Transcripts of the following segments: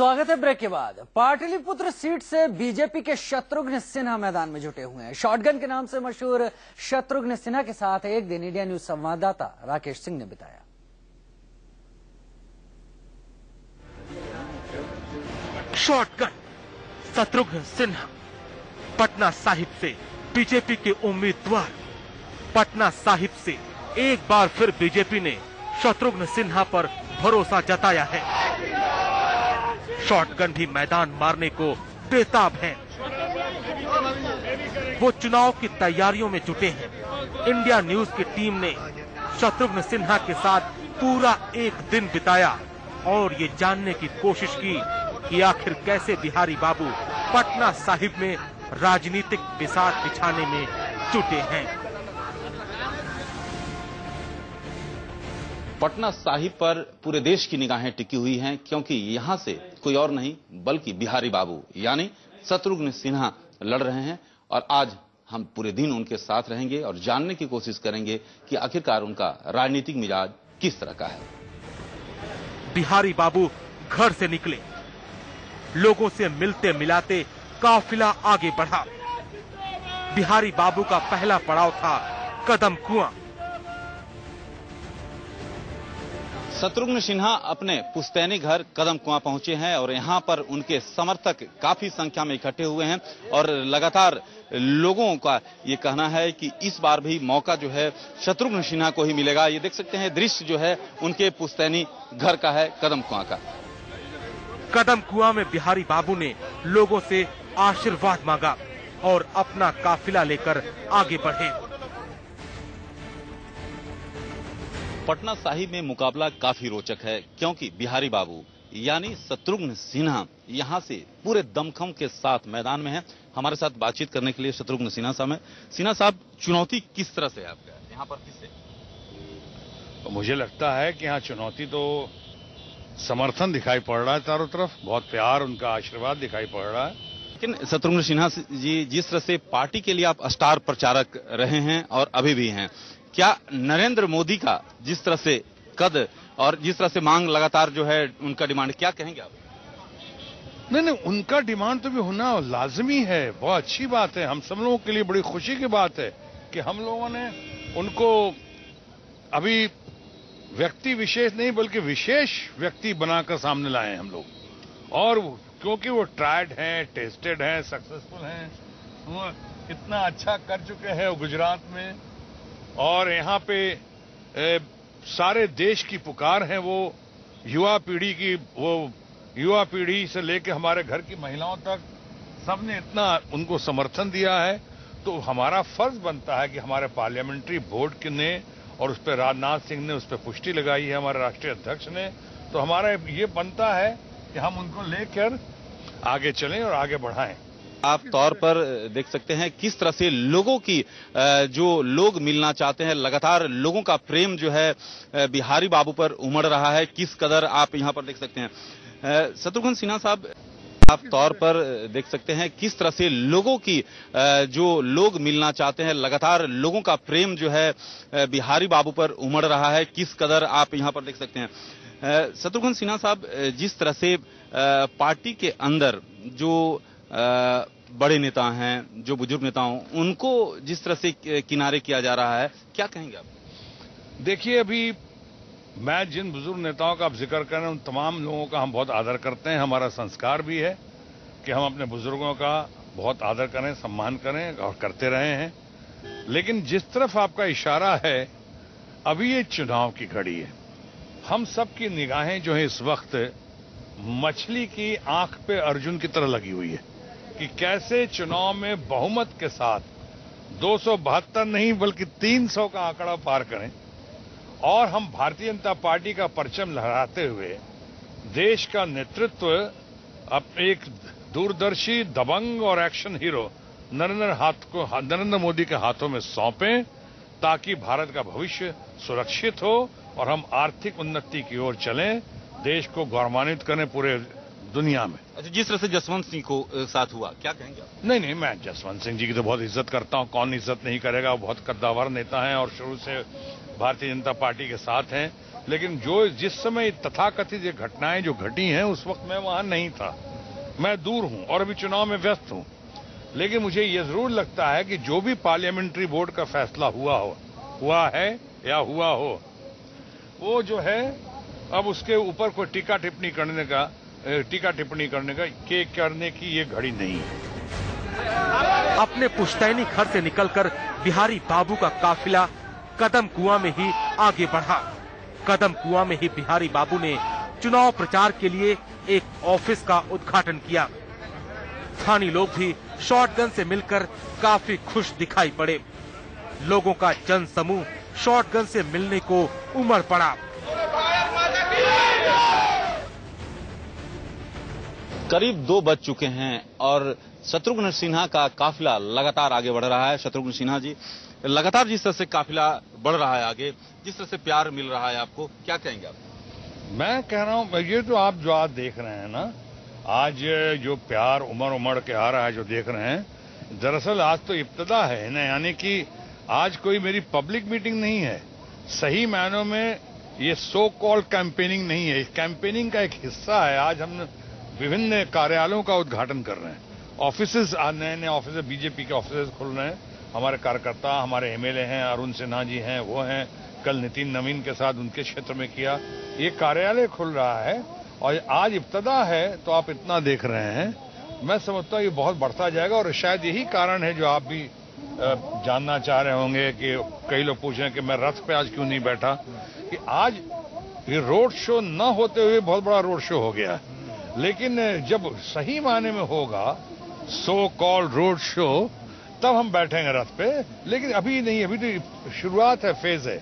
स्वागत है ब्रेक के बाद। पाटलिपुत्र सीट से बीजेपी के शत्रुघ्न सिन्हा मैदान में जुटे हुए हैं। शॉटगन के नाम से मशहूर शत्रुघ्न सिन्हा के साथ एक दिन इंडिया न्यूज संवाददाता राकेश सिंह ने बिताया। शॉटगन शत्रुघ्न सिन्हा पटना साहिब से बीजेपी के उम्मीदवार। पटना साहिब से एक बार फिर बीजेपी ने शत्रुघ्न सिन्हा पर भरोसा जताया है। शॉटगन भी मैदान मारने को बेताब हैं। वो चुनाव की तैयारियों में जुटे हैं। इंडिया न्यूज की टीम ने शत्रुघ्न सिन्हा के साथ पूरा एक दिन बिताया और ये जानने की कोशिश की कि आखिर कैसे बिहारी बाबू पटना साहिब में राजनीतिक बिसात बिछाने में जुटे हैं। पटना साहिब पर पूरे देश की निगाहें टिकी हुई हैं, क्योंकि यहां से कोई और नहीं बल्कि बिहारी बाबू यानी शत्रुघ्न सिन्हा लड़ रहे हैं। और आज हम पूरे दिन उनके साथ रहेंगे और जानने की कोशिश करेंगे कि आखिरकार उनका राजनीतिक मिजाज किस तरह का है। बिहारी बाबू घर से निकले, लोगों से मिलते मिलाते काफिला आगे बढ़ा। बिहारी बाबू का पहला पड़ाव था कदम कुआं। शत्रुघ्न सिन्हा अपने पुश्तैनी घर कदम कुआं पहुंचे हैं और यहां पर उनके समर्थक काफी संख्या में इकट्ठे हुए हैं और लगातार लोगों का ये कहना है कि इस बार भी मौका जो है शत्रुघ्न सिन्हा को ही मिलेगा। ये देख सकते हैं दृश्य जो है उनके पुश्तैनी घर का है, कदम कुआं का। कदम कुआं में बिहारी बाबू ने लोगों से आशीर्वाद मांगा और अपना काफिला लेकर आगे बढ़े। पटना साहिब में मुकाबला काफी रोचक है, क्योंकि बिहारी बाबू यानी शत्रुघ्न सिन्हा यहां से पूरे दमखम के साथ मैदान में है। हमारे साथ बातचीत करने के लिए शत्रुघ्न सिन्हा साहब हैं। सिन्हा साहब, चुनौती किस तरह से है आपका यहाँ पर? किससे? तो मुझे लगता है कि यहाँ चुनौती तो समर्थन दिखाई पड़ रहा है, चारों तरफ बहुत प्यार, उनका आशीर्वाद दिखाई पड़ रहा है। लेकिन शत्रुघ्न सिन्हा जी, जिस तरह से पार्टी के लिए आप स्टार प्रचारक रहे हैं और अभी भी हैं, क्या नरेंद्र मोदी का जिस तरह से कद और जिस तरह से मांग लगातार जो है उनका डिमांड, क्या कहेंगे आप? नहीं, उनका डिमांड तो भी होना लाजमी है, बहुत अच्छी बात है। हम सब लोगों के लिए बड़ी खुशी की बात है कि हम लोगों ने उनको अभी व्यक्ति विशेष नहीं बल्कि विशेष व्यक्ति बनाकर सामने लाए हैं हम लोग। और क्योंकि वो ट्राइड हैं, टेस्टेड हैं, सक्सेसफुल हैं, वो इतना अच्छा कर चुके हैं गुजरात में और यहाँ पे सारे देश की पुकार है। वो युवा पीढ़ी की, वो युवा पीढ़ी से लेकर हमारे घर की महिलाओं तक सबने इतना उनको समर्थन दिया है। तो हमारा फर्ज बनता है कि हमारे पार्लियामेंट्री बोर्ड ने और उस पर राजनाथ सिंह ने उस पर पुष्टि लगाई है, हमारे राष्ट्रीय अध्यक्ष ने, तो हमारा ये बनता है कि हम उनको लेकर आगे चलें और आगे बढ़ाएं। आप तौर पर देख सकते हैं किस तरह से लोगों की, जो लोग मिलना चाहते हैं, लगातार लोगों का प्रेम जो है बिहारी बाबू पर उमड़ रहा है। किस कदर आप यहां पर देख सकते हैं। शत्रुघ्न सिन्हा साहब, आप तौर पर देख सकते हैं किस तरह से लोगों की, जो लोग मिलना चाहते हैं, लगातार लोगों का प्रेम जो है बिहारी बाबू पर उमड़ रहा है। किस कदर आप यहां पर देख सकते हैं। शत्रुघ्न सिन्हा साहब, जिस तरह से पार्टी के अंदर जो बड़े नेता हैं, जो बुजुर्ग नेता हों, उनको जिस तरह से किनारे किया जा रहा है, क्या कहेंगे आप? देखिए, अभी मैं जिन बुजुर्ग नेताओं का आप जिक्र कर रहे हैं उन तमाम लोगों का हम बहुत आदर करते हैं। हमारा संस्कार भी है कि हम अपने बुजुर्गों का बहुत आदर करें, सम्मान करें और करते रहे हैं। लेकिन जिस तरफ आपका इशारा है, अभी ये चुनाव की घड़ी है। हम सब की निगाहें जो है इस वक्त मछली की आंख पे अर्जुन की तरह लगी हुई है कि कैसे चुनाव में बहुमत के साथ 272 नहीं बल्कि 300 का आंकड़ा पार करें और हम भारतीय जनता पार्टी का परचम लहराते हुए देश का नेतृत्व अब एक दूरदर्शी, दबंग और एक्शन हीरो नरेंद्र मोदी के हाथों में सौंपें, ताकि भारत का भविष्य सुरक्षित हो और हम आर्थिक उन्नति की ओर चलें, देश को गौरवान्वित करें पूरे दुनिया में। अच्छा, जिस तरह से जसवंत सिंह को साथ हुआ, क्या कहेंगे आप? नहीं, मैं जसवंत सिंह जी की तो बहुत इज्जत करता हूं, कौन इज्जत नहीं करेगा। वो बहुत कद्दावर नेता हैं और शुरू से भारतीय जनता पार्टी के साथ हैं। लेकिन जो जिस समय तथाकथित ये घटनाएं जो घटी हैं उस वक्त मैं वहां नहीं था, मैं दूर हूं और अभी चुनाव में व्यस्त हूं। लेकिन मुझे ये जरूर लगता है कि जो भी पार्लियामेंट्री बोर्ड का फैसला हुआ है या हुआ हो, वो जो है अब उसके ऊपर कोई टीका टिप्पणी करने की ये घड़ी नहीं है। अपने पुश्तैनी घर से निकलकर बिहारी बाबू का काफिला कदम कुआं में ही आगे बढ़ा। कदम कुआं में ही बिहारी बाबू ने चुनाव प्रचार के लिए एक ऑफिस का उद्घाटन किया। स्थानीय लोग भी शॉटगन से मिलकर काफी खुश दिखाई पड़े। लोगों का जन समूह शॉटगन से मिलने को उमड़ पड़ा। करीब 2 बज चुके हैं और शत्रुघ्न सिन्हा का काफिला लगातार आगे बढ़ रहा है। शत्रुघ्न सिन्हा जी, लगातार जिस तरह से काफिला बढ़ रहा है आगे, जिस तरह से प्यार मिल रहा है आपको, क्या कहेंगे आप? मैं कह रहा हूं, ये तो आप जो आज देख रहे हैं ना, आज जो प्यार उमड़ के आ रहा है जो देख रहे हैं, दरअसल आज तो इब्तदा है ना, यानी कि आज कोई मेरी पब्लिक मीटिंग नहीं है। सही मायनों में ये सो कॉल्ड कैंपेनिंग नहीं है, इस कैंपेनिंग का एक हिस्सा है। आज हम विभिन्न कार्यालयों का उद्घाटन कर रहे हैं, ऑफिसेज, नए ऑफिस, बीजेपी के ऑफिसेज खुल रहे हैं। हमारे कार्यकर्ता, हमारे एमएलए हैं, अरुण सिन्हा जी हैं, वो हैं, कल नितिन नवीन के साथ उनके क्षेत्र में किया, ये कार्यालय खुल रहा है और आज इब्तदा है। तो आप इतना देख रहे हैं, मैं समझता हूँ ये बहुत बढ़ता जाएगा और शायद यही कारण है जो आप भी जानना चाह रहे होंगे कि कई लोग पूछ रहे हैं कि मैं रथ पे आज क्यों नहीं बैठा, कि आज ये रोड शो न होते हुए बहुत बड़ा रोड शो हो गया। लेकिन जब सही मायने में होगा सो कॉल्ड रोड शो, तब हम बैठेंगे रथ पे। लेकिन अभी नहीं, अभी तो शुरुआत है, फेज है।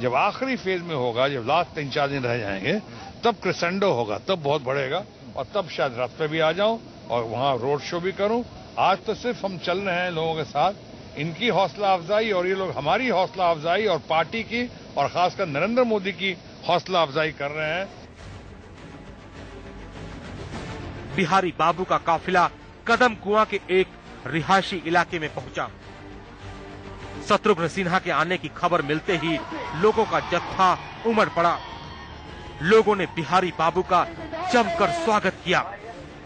जब आखिरी फेज में होगा, जब लास्ट 3-4 दिन रह जाएंगे, तब क्रिसेंडो होगा, तब बहुत बढ़ेगा और तब शायद रथ पे भी आ जाऊं और वहां रोड शो भी करूं। आज तो सिर्फ हम चल रहे हैं लोगों के साथ, इनकी हौसला अफजाई और ये लोग हमारी हौसला अफजाई और पार्टी की और खासकर नरेंद्र मोदी की हौसला अफजाई कर रहे हैं। बिहारी बाबू का काफिला कदम कुआं के एक रिहायशी इलाके में पहुंचा। शत्रुघ्न सिन्हा के आने की खबर मिलते ही लोगों का जत्था उमड़ पड़ा। लोगों ने बिहारी बाबू का जमकर स्वागत किया।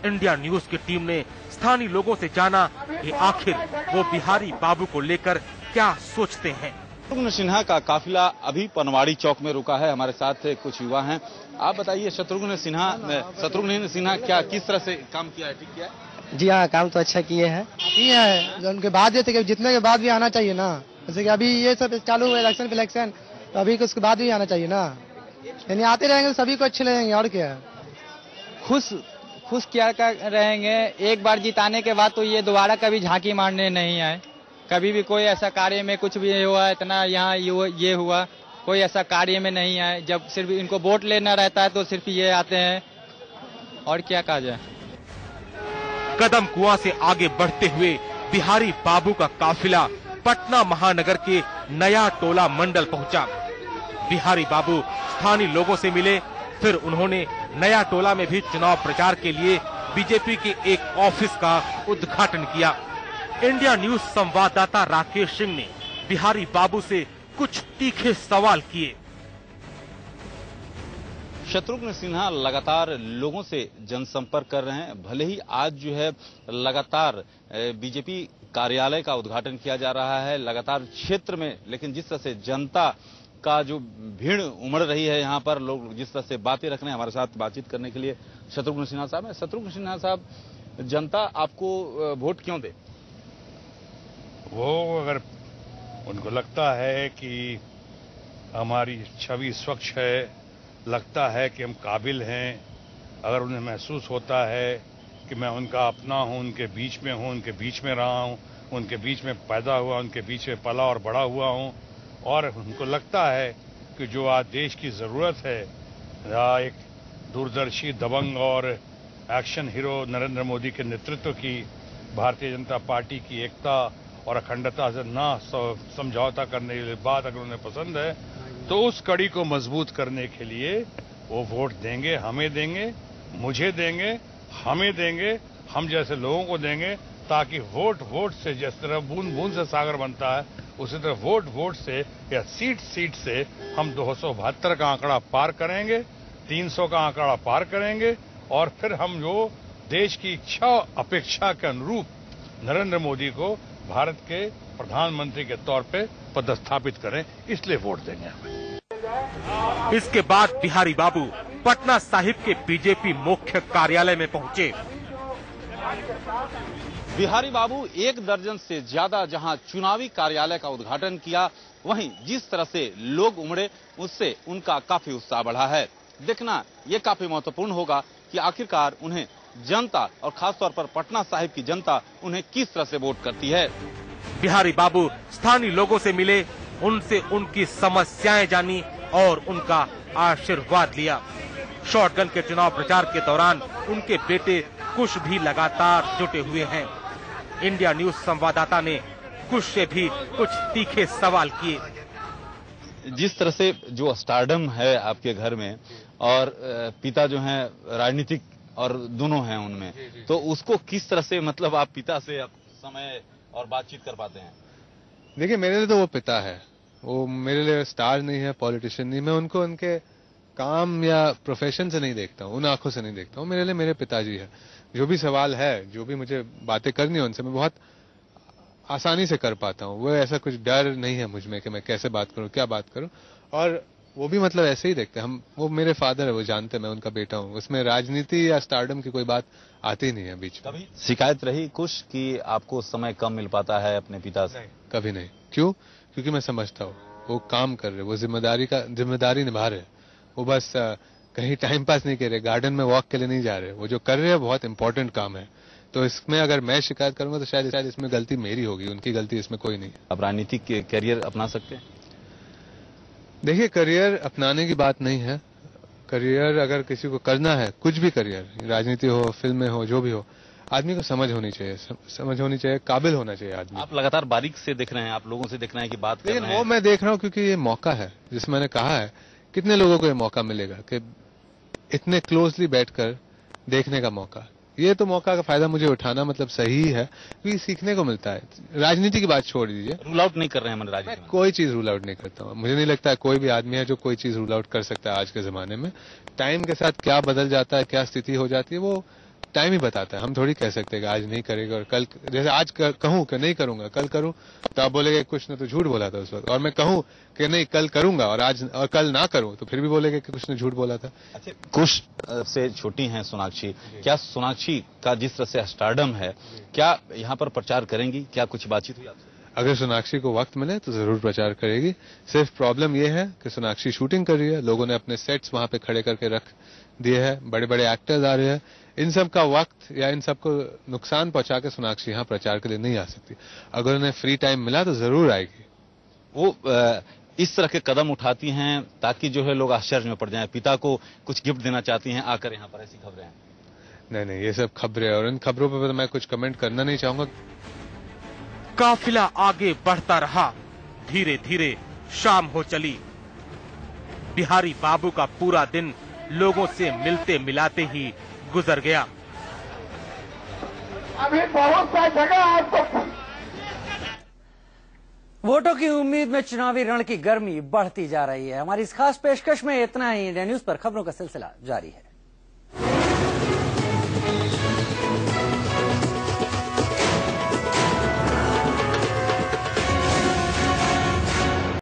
इंडिया न्यूज की टीम ने स्थानीय लोगों से जाना कि आखिर वो बिहारी बाबू को लेकर क्या सोचते हैं। शत्रुघ्न सिन्हा का काफिला अभी पनवाड़ी चौक में रुका है। हमारे साथ कुछ युवा हैं। आप बताइए, शत्रुघ्न सिन्हा क्या किस तरह से काम किया है, ठीक किया है? जी हाँ, काम तो अच्छा किए हैं। किए हैं, उनके बाद ये थे कि जितने के बाद भी आना चाहिए ना, जैसे कि अभी ये सब चालू हुआ इलेक्शन, तो अभी उसके बाद भी आना चाहिए ना, यानी आते रहेंगे तो सभी को अच्छे लगेंगे। और क्या, खुश क्या रहेंगे। एक बार जिताने के बाद तो ये दोबारा कभी झांकी मारने नहीं आए। कभी भी कोई ऐसा कार्य में कुछ भी हुआ, इतना यहाँ ये हुआ, कोई ऐसा कार्य में नहीं आए। जब सिर्फ इनको वोट लेना रहता है तो सिर्फ ये आते हैं, और क्या कहा जाए। कदम कुआं से आगे बढ़ते हुए बिहारी बाबू का काफिला पटना महानगर के नया टोला मंडल पहुंचा। बिहारी बाबू स्थानीय लोगों से मिले, फिर उन्होंने नया टोला में भी चुनाव प्रचार के लिए बीजेपी के एक ऑफिस का उद्घाटन किया। इंडिया न्यूज संवाददाता राकेश सिंह ने बिहारी बाबू से कुछ तीखे सवाल किए। शत्रुघ्न सिन्हा लगातार लोगों से जनसंपर्क कर रहे हैं। भले ही आज जो है लगातार बीजेपी कार्यालय का उद्घाटन किया जा रहा है, लगातार क्षेत्र में, लेकिन जिस तरह से जनता का जो भीड़ उमड़ रही है, यहाँ पर लोग जिस तरह से बातें रख रहे हैं, हमारे साथ बातचीत करने के लिए शत्रुघ्न सिन्हा साहब हैं। शत्रुघ्न सिन्हा साहब, जनता आपको वोट क्यों दे? वो अगर उनको लगता है कि हमारी छवि स्वच्छ है, लगता है कि हम काबिल हैं, अगर उन्हें महसूस होता है कि मैं उनका अपना हूं, उनके बीच में हूं, उनके बीच में रहा हूं, उनके बीच में पैदा हुआ, उनके बीच में पला और बड़ा हुआ हूं, और उनको लगता है कि जो आज देश की जरूरत है, एक दूरदर्शी, दबंग और एक्शन हीरो नरेंद्र मोदी के नेतृत्व की भारतीय जनता पार्टी की एकता और अखंडता से ना समझौता करने की बात अगर उन्हें पसंद है, तो उस कड़ी को मजबूत करने के लिए वो वोट देंगे, हमें देंगे, मुझे देंगे, हमें देंगे, हम जैसे लोगों को देंगे, ताकि वोट से जिस तरह बूंद बूंद से सागर बनता है, उसी तरह वोट से या सीट से हम 272 का आंकड़ा पार करेंगे, 300 का आंकड़ा पार करेंगे और फिर हम जो देश की इच्छा अपेक्षा के अनुरूप नरेंद्र मोदी को भारत के प्रधानमंत्री के तौर पे पदस्थापित करें, इसलिए वोट देंगे हमें। इसके बाद बिहारी बाबू पटना साहिब के बीजेपी मुख्य कार्यालय में पहुंचे। बिहारी बाबू 1 दर्जन से ज्यादा जहां चुनावी कार्यालय का उद्घाटन किया, वहीं जिस तरह से लोग उमड़े उससे उनका काफी उत्साह बढ़ा है। देखना यह काफी महत्वपूर्ण होगा कि आखिरकार उन्हें जनता और खासतौर पर पटना साहिब की जनता उन्हें किस तरह से वोट करती है। बिहारी बाबू स्थानीय लोगों से मिले, उनसे उनकी समस्याएं जानी और उनका आशीर्वाद लिया। शॉटगन के चुनाव प्रचार के दौरान उनके बेटे कुश भी लगातार जुटे हुए हैं। इंडिया न्यूज संवाददाता ने कुश से भी कुछ तीखे सवाल किए। जिस तरह से जो स्टारडम है आपके घर में और पिता जो हैं राजनीतिक और दोनों हैं उनमें, तो उसको किस तरह से मतलब आप पिता से समय और बातचीत कर पाते हैं? देखिए, मेरे लिए तो वो पिता है, वो मेरे लिए स्टार नहीं है, पॉलिटिशियन नहीं। मैं उनको उनके काम या प्रोफेशन से नहीं देखता हूँ, उन आंखों से नहीं देखता हूँ। मेरे लिए मेरे पिताजी है। जो भी सवाल है, जो भी मुझे बातें करनी है उनसे, मैं बहुत आसानी से कर पाता हूँ। वो ऐसा कुछ डर नहीं है मुझ में कि मैं कैसे बात करूँ, क्या बात करूँ। और वो भी मतलब ऐसे ही देखते हैं। वो मेरे फादर है, वो जानते मैं उनका बेटा हूँ। उसमें राजनीति या स्टारडम की कोई बात आती नहीं है बीच में। कभी शिकायत रही कुछ कि आपको समय कम मिल पाता है अपने पिता से? कभी नहीं। क्यों? क्योंकि मैं समझता हूँ वो काम कर रहे, वो जिम्मेदारी निभा रहे। वो बस कहीं टाइम पास नहीं कर रहे, गार्डन में वॉक के लिए नहीं जा रहे। वो जो कर रहे हैं बहुत इंपॉर्टेंट काम है। तो इसमें अगर मैं शिकायत करूंगा तो शायद इसमें गलती मेरी होगी, उनकी गलती इसमें कोई नहीं। आप राजनीतिक कैरियर अपना सकते हैं? देखिए, करियर अपनाने की बात नहीं है। करियर अगर किसी को करना है, कुछ भी करियर, राजनीति हो, फिल्में हो, जो भी हो, आदमी को समझ होनी चाहिए, काबिल होना चाहिए आदमी। आप लगातार बारीक से देख रहे हैं, आप लोगों से देख रहे हैं कि बात कर रहे हैं। लेकिन वो मैं देख रहा हूँ क्योंकि ये मौका है, जिसमें मैंने कहा है कितने लोगों को ये मौका मिलेगा कि इतने क्लोजली बैठकर देखने का मौका। ये तो मौका का फायदा मुझे उठाना मतलब सही है, क्योंकि सीखने को मिलता है। राजनीति की बात छोड़ दीजिए। रूल आउट नहीं कर रहे हैं मैंने राजनीति में? कोई चीज रूल आउट नहीं करता हूँ। मुझे नहीं लगता है कोई भी आदमी है जो कोई चीज रूल आउट कर सकता है आज के जमाने में। टाइम के साथ क्या बदल जाता है, क्या स्थिति हो जाती है, वो टाइम ही बताता है। हम थोड़ी कह सकते हैं कि आज नहीं करेगा और कल, जैसे आज कहूं कि नहीं करूंगा, कल करूं तो आप बोलेगे कुछ ने तो झूठ बोला था उस वक्त। और मैं कहूं कि नहीं कल करूंगा और कल ना करूं तो फिर भी बोलेगे कि कुछ ने झूठ बोला था। अच्छा, कुछ से छोटी हैं सोनाक्षी, क्या सोनाक्षी का जिस तरह से स्टारडम है, क्या यहाँ पर प्रचार करेंगी? क्या कुछ बातचीत हुई आपसे? अगर सोनाक्षी को वक्त मिले तो जरूर प्रचार करेगी। सिर्फ प्रॉब्लम यह है कि सोनाक्षी शूटिंग कर रही है, लोगों ने अपने सेट्स वहां पे खड़े करके रख दिए हैं, बड़े बड़े एक्टर्स आ रहे हैं। इन सब का वक्त या इन सब को नुकसान पहुंचा के सोनाक्षी यहाँ प्रचार के लिए नहीं आ सकती। अगर उन्हें फ्री टाइम मिला तो जरूर आएगी। वो इस तरह के कदम उठाती हैं ताकि जो है लोग आश्चर्य में पड़ जाएं। पिता को कुछ गिफ्ट देना चाहती हैं आकर यहाँ पर, ऐसी खबरें हैं। नहीं, ये सब खबरें, और इन खबरों पर तो मैं कुछ कमेंट करना नहीं चाहूंगा। काफिला आगे बढ़ता रहा। धीरे धीरे शाम हो चली। बिहारी बाबू का पूरा दिन लोगों से मिलते मिलाते ही गुजर गया। अभी बहुत सा जगह आपको। वोटों की उम्मीद में चुनावी रण की गर्मी बढ़ती जा रही है। हमारी इस खास पेशकश में इतना ही। इंडिया न्यूज पर खबरों का सिलसिला जारी है।